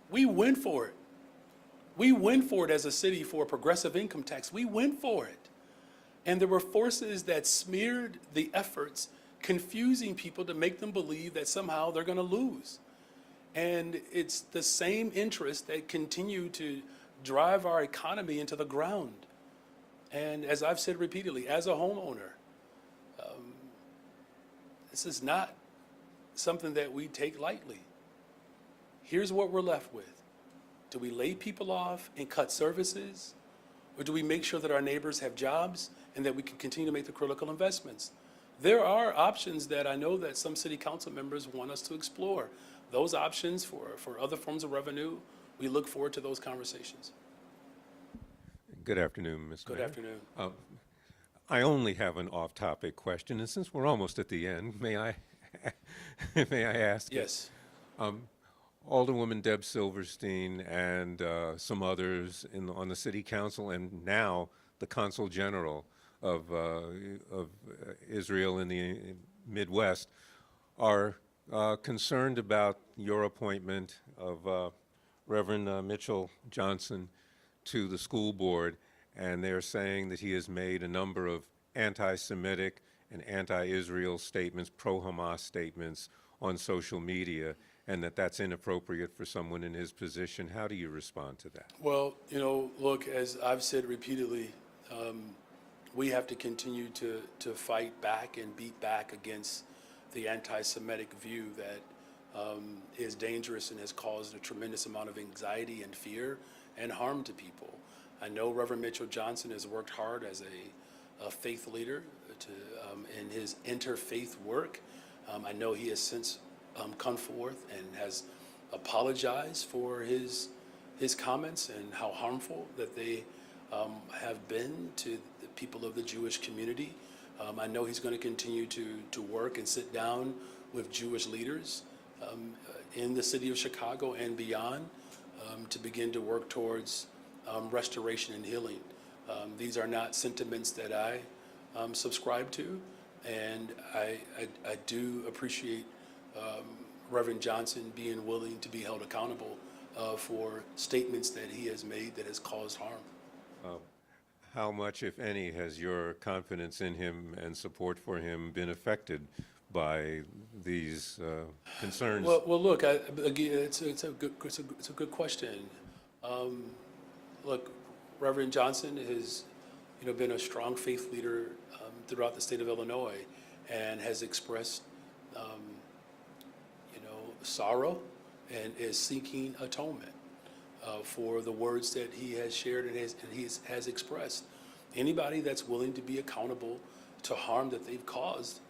We went for it. We went for it as a city for a progressive income tax. We went for it. And there were forces that smeared the efforts, confusing people to make them believe that somehow they're going to lose. And it's the same interests that continue to drive our economy into the ground. And as I've said repeatedly, as a homeowner, this is not something that we take lightly. Here's what we're left with. Do we lay people off and cut services? Or do we make sure that our neighbors have jobs and that we can continue to make the critical investments? There are options that I know that some city council members want us to explore. Those options for other forms of revenue, we look forward to those conversations. Good afternoon, Ms. Good Mayor. afternoon. I only have an off-topic question, and since we're almost at the end, may I ask? Yes. Alderwoman Deb Silverstein and some others on the city council, and now the consul general of Israel in the Midwest are concerned about your appointment of Reverend Mitchell Johnson to the school board, and they're saying that he has made a number of anti-Semitic and anti-Israel statements, pro-Hamas statements on social media, and that that's inappropriate for someone in his position. How do you respond to that? Well, you know, look, as I've said repeatedly, we have to continue to fight back and beat back against the anti-Semitic view that is dangerous and has caused a tremendous amount of anxiety and fear and harm to people. I know Reverend Mitchell Johnson has worked hard as a faith leader in his interfaith work. I know he has since come forth and has apologized for his comments and how harmful that they have been to the people of the Jewish community. I know he's going to continue to work and sit down with Jewish leaders in the city of Chicago and beyond to begin to work towards restoration and healing. These are not sentiments that I subscribe to, and I do appreciate Reverend Johnson being willing to be held accountable for statements that he has made that has caused harm. How much, if any, has your confidence in him and support for him been affected by these concerns? Well, look, again, it's a good question. Look, Reverend Johnson has, been a strong faith leader throughout the state of Illinois, and has expressed, sorrow and is seeking atonement for the words that he has shared and has expressed. Anybody that's willing to be accountable to harm that they've caused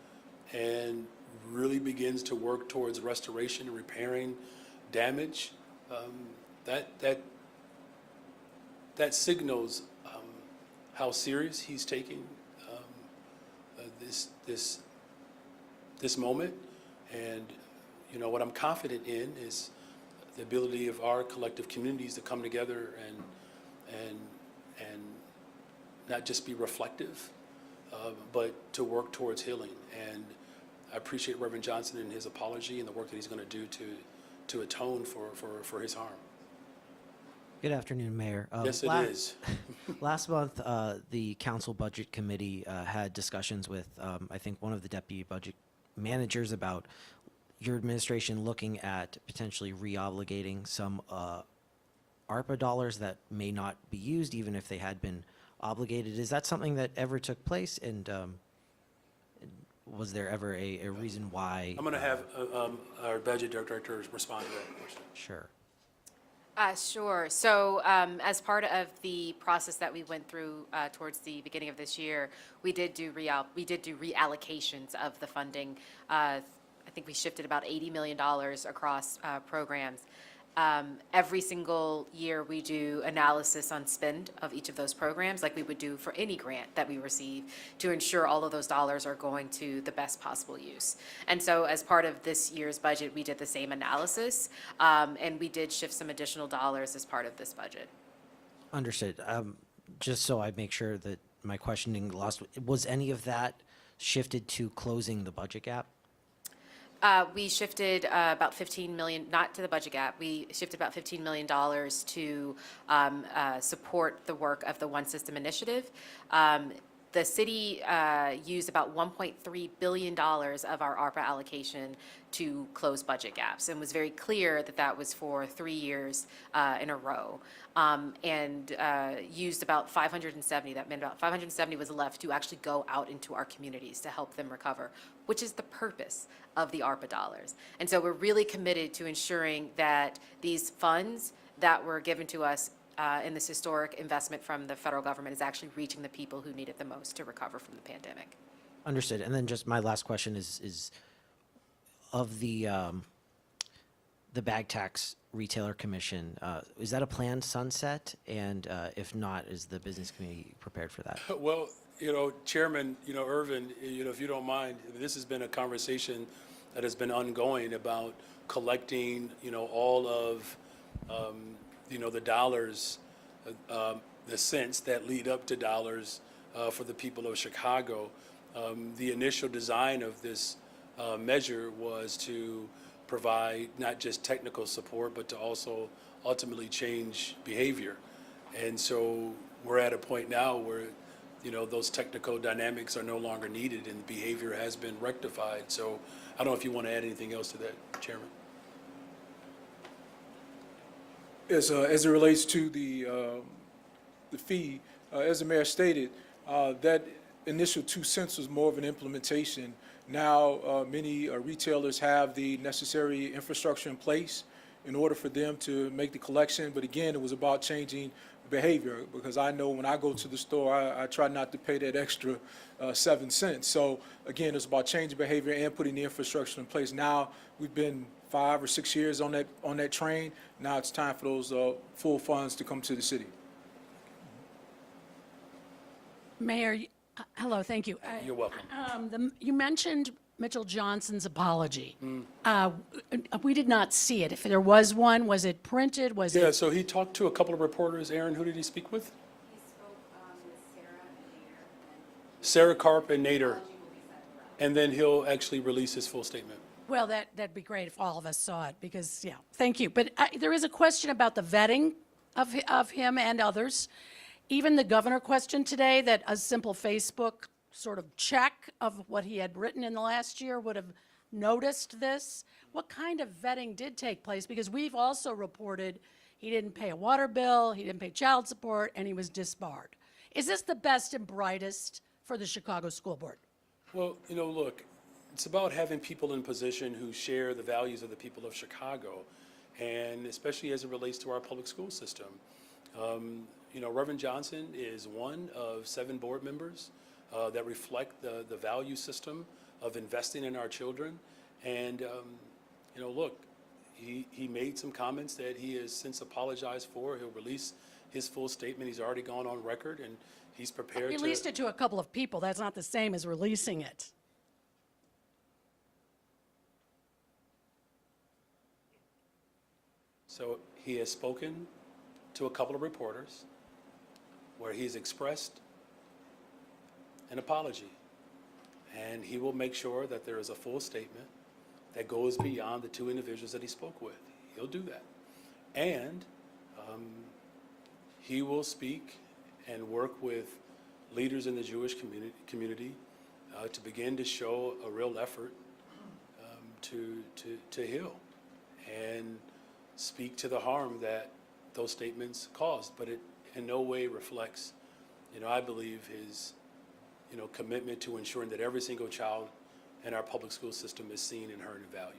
and really begins to work towards restoration and repairing damage, that signals how serious he's taking this moment. And what I'm confident in is the ability of our collective communities to come together and not just be reflective, but to work towards healing. And I appreciate Reverend Johnson and his apology and the work that he's going to do to atone for his harm. Good afternoon, Mayor. Yes, it is. Last month, the Council Budget Committee had discussions with, I think, one of the deputy budget managers about your administration looking at potentially re-obligating some ARPA dollars that may not be used, even if they had been obligated. Is that something that ever took place? And was there ever a reason why? I'm going to have our budget director respond to that question. Sure. Sure. So as part of the process that we went through towards the beginning of this year, we did do reallocations of the funding. I think we shifted about $80 million across programs. Every single year we do analysis on spend of each of those programs, like we would do for any grant that we receive, to ensure all of those dollars are going to the best possible use. And so as part of this year's budget, we did the same analysis, and we did shift some additional dollars as part of this budget. Understood. Just so I make sure that my questioning lost, was any of that shifted to closing the budget gap? We shifted about $15 million, not to the budget gap, we shifted about $15 million to support the work of the One System initiative. The city used about $1.3 billion of our ARPA allocation to close budget gaps, and was very clear that that was for 3 years in a row, and used about 570. That meant about 570 was left to actually go out into our communities to help them recover, which is the purpose of the ARPA dollars. And so we're really committed to ensuring that these funds that were given to us in this historic investment from the federal government is actually reaching the people who need it the most to recover from the pandemic. Understood. And then just my last question is of the bag tax retailer commission, is that a planned sunset? And if not, is the business community prepared for that? Well, Chairman, Irvin, if you don't mind, this has been a conversation that has been ongoing about collecting, all of, the dollars, the cents that lead up to dollars for the people of Chicago. The initial design of this measure was to provide not just technical support, but to also ultimately change behavior. And so we're at a point now where, you know, those technical dynamics are no longer needed and behavior has been rectified. So I don't know if you want to add anything else to that, Chairman. As it relates to the fee, as the mayor stated, that initial 2 cents was more of an implementation. Now, many retailers have the necessary infrastructure in place in order for them to make the collection. But again, it was about changing behavior, because I know when I go to the store, I try not to pay that extra 7 cents. So again, it's about changing behavior and putting the infrastructure in place. Now, we've been 5 or 6 years on that train. Now it's time for those full funds to come to the city. Mayor, hello, thank you. You're welcome. You mentioned Mitchell Johnson's apology. We did not see it. If there was one, was it printed? Was Yeah, it? so he talked to a couple of reporters. Aaron, who did he speak with? He spoke with Sarah and Nader. Sarah Karp and Nader. And then he'll actually release his full statement. Well, that'd be great if all of us saw it, because, yeah, thank you. But there is a question about the vetting of him and others. Even the governor questioned today that a simple Facebook sort of check of what he had written in the last year would have noticed this. What kind of vetting did take place? Because we've also reported he didn't pay a water bill, he didn't pay child support, and he was disbarred. Is this the best and brightest for the Chicago School Board? Well, you know, look, it's about having people in position who share the values of the people of Chicago, and especially as it relates to our public school system. You know, Reverend Johnson is one of 7 board members that reflect the value system of investing in our children. And, you know, look, he made some comments that he has since apologized for. He'll release his full statement. He's already gone on record, and he's prepared to... Released it to a couple of people. That's not the same as releasing it. So he has spoken to a couple of reporters where he's expressed an apology. And he will make sure that there is a full statement that goes beyond the 2 individuals that he spoke with. He'll do that. And he will speak and work with leaders in the Jewish community to begin to show a real effort to heal and speak to the harm that those statements caused. But it in no way reflects, you know, I believe his, you know, commitment to ensuring that every single child in our public school system is seen and heard and valued.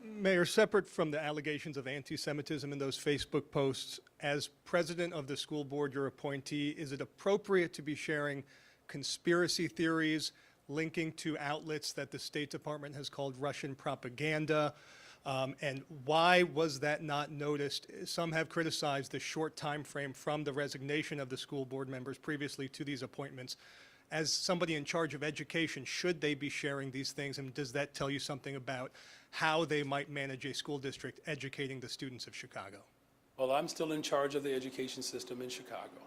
Mayor, separate from the allegations of anti-Semitism in those Facebook posts, as president of the school board, your appointee, is it appropriate to be sharing conspiracy theories linking to outlets that the State Department has called Russian propaganda? And why was that not noticed? Some have criticized the short time frame from the resignation of the school board members previously to these appointments. As somebody in charge of education, should they be sharing these things, and does that tell you something about how they might manage a school district educating the students of Chicago? Well, I'm still in charge of the education system in Chicago.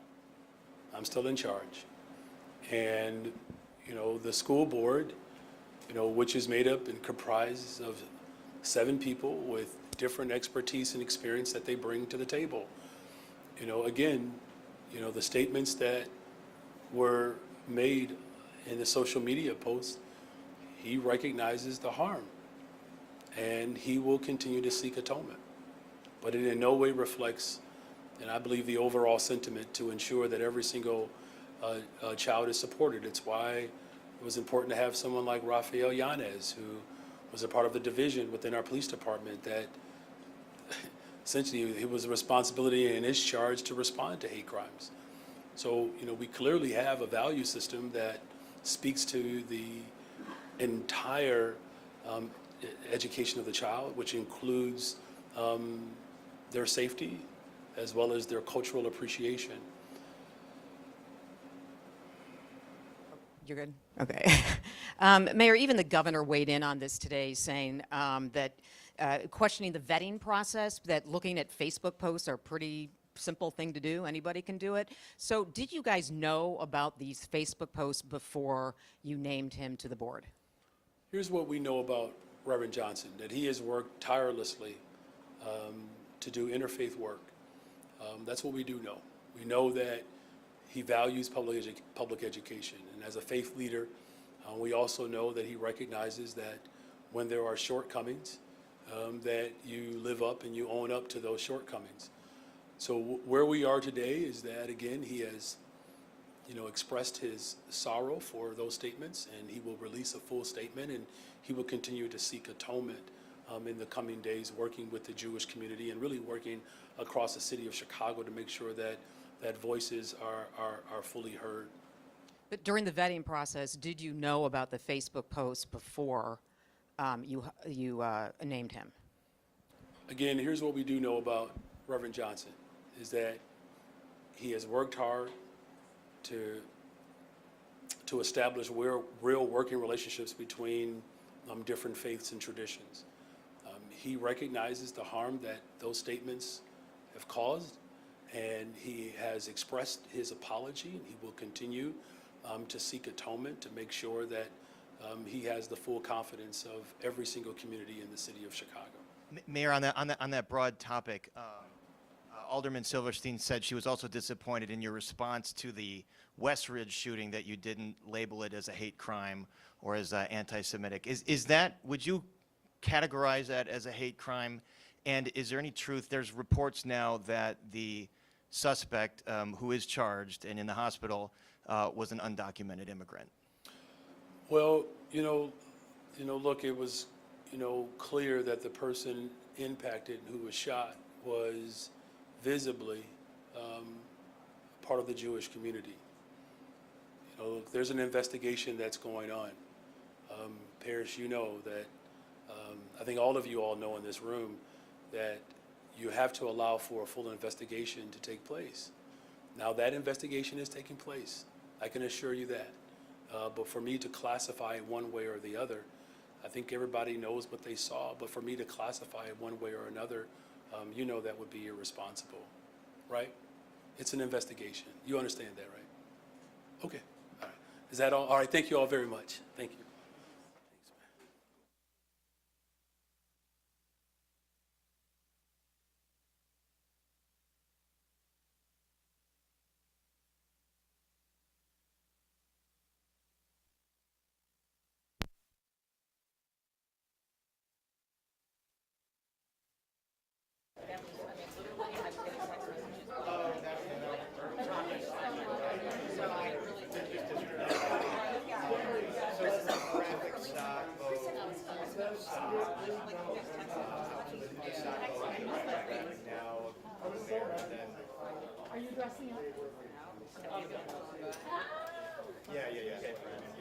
I'm still in charge. And, you know, the school board, you know, which is made up and comprised of 7 people with different expertise and experience that they bring to the table. You know, again, you know, the statements that were made in the social media posts, he recognizes the harm, and he will continue to seek atonement. But it in no way reflects, and I believe, the overall sentiment to ensure that every single child is supported. It's why it was important to have someone like Rafael Yanez, who was a part of the division within our police department that essentially it was a responsibility and his charge to respond to hate crimes. So, you know, we clearly have a value system that speaks to the entire education of the child, which includes their safety as well as their cultural appreciation. You're good? Okay. Mayor, even the governor weighed in on this today, saying that questioning the vetting process, that looking at Facebook posts are pretty simple thing to do. Anybody can do it. So did you guys know about these Facebook posts before you named him to the board? Here's what we know about Reverend Johnson, that he has worked tirelessly to do interfaith work. That's what we do know. We know that he values public education, and as a faith leader, we also know that he recognizes that when there are shortcomings, that you live up and you own up to those shortcomings. So where we are today is that, again, he has, expressed his sorrow for those statements, and he will release a full statement, and he will continue to seek atonement in the coming days, working with the Jewish community and really working across the city of Chicago to make sure that voices are fully heard. But during the vetting process, did you know about the Facebook posts before you named him? Again, here's what we do know about Reverend Johnson, is that he has worked hard to establish real working relationships between different faiths and traditions. He recognizes the harm that those statements have caused, and he has expressed his apology, and he will continue to seek atonement to make sure that he has the full confidence of every single community in the city of Chicago. Mayor, on that broad topic, Alderman Silverstein said she was also disappointed in your response to the Westridge shooting, that you didn't label it as a hate crime or as anti-Semitic. Would you categorize that as a hate crime? And is there any truth? There's reports now that the suspect, who is charged and in the hospital, was an undocumented immigrant. Well, look, it was, clear that the person impacted who was shot was visibly part of the Jewish community. There's an investigation that's going on. Parrish, you know that, I think all of you all know in this room that you have to allow for a full investigation to take place. Now, that investigation is taking place. I can assure you that. But for me to classify it one way or the other, I think everybody knows what they saw, but for me to classify it one way or another, that would be irresponsible, right? It's an investigation. You understand that, right? Okay, all right. Is that all? All right, thank you all very much. Thank you. Are you dressing up? Yeah.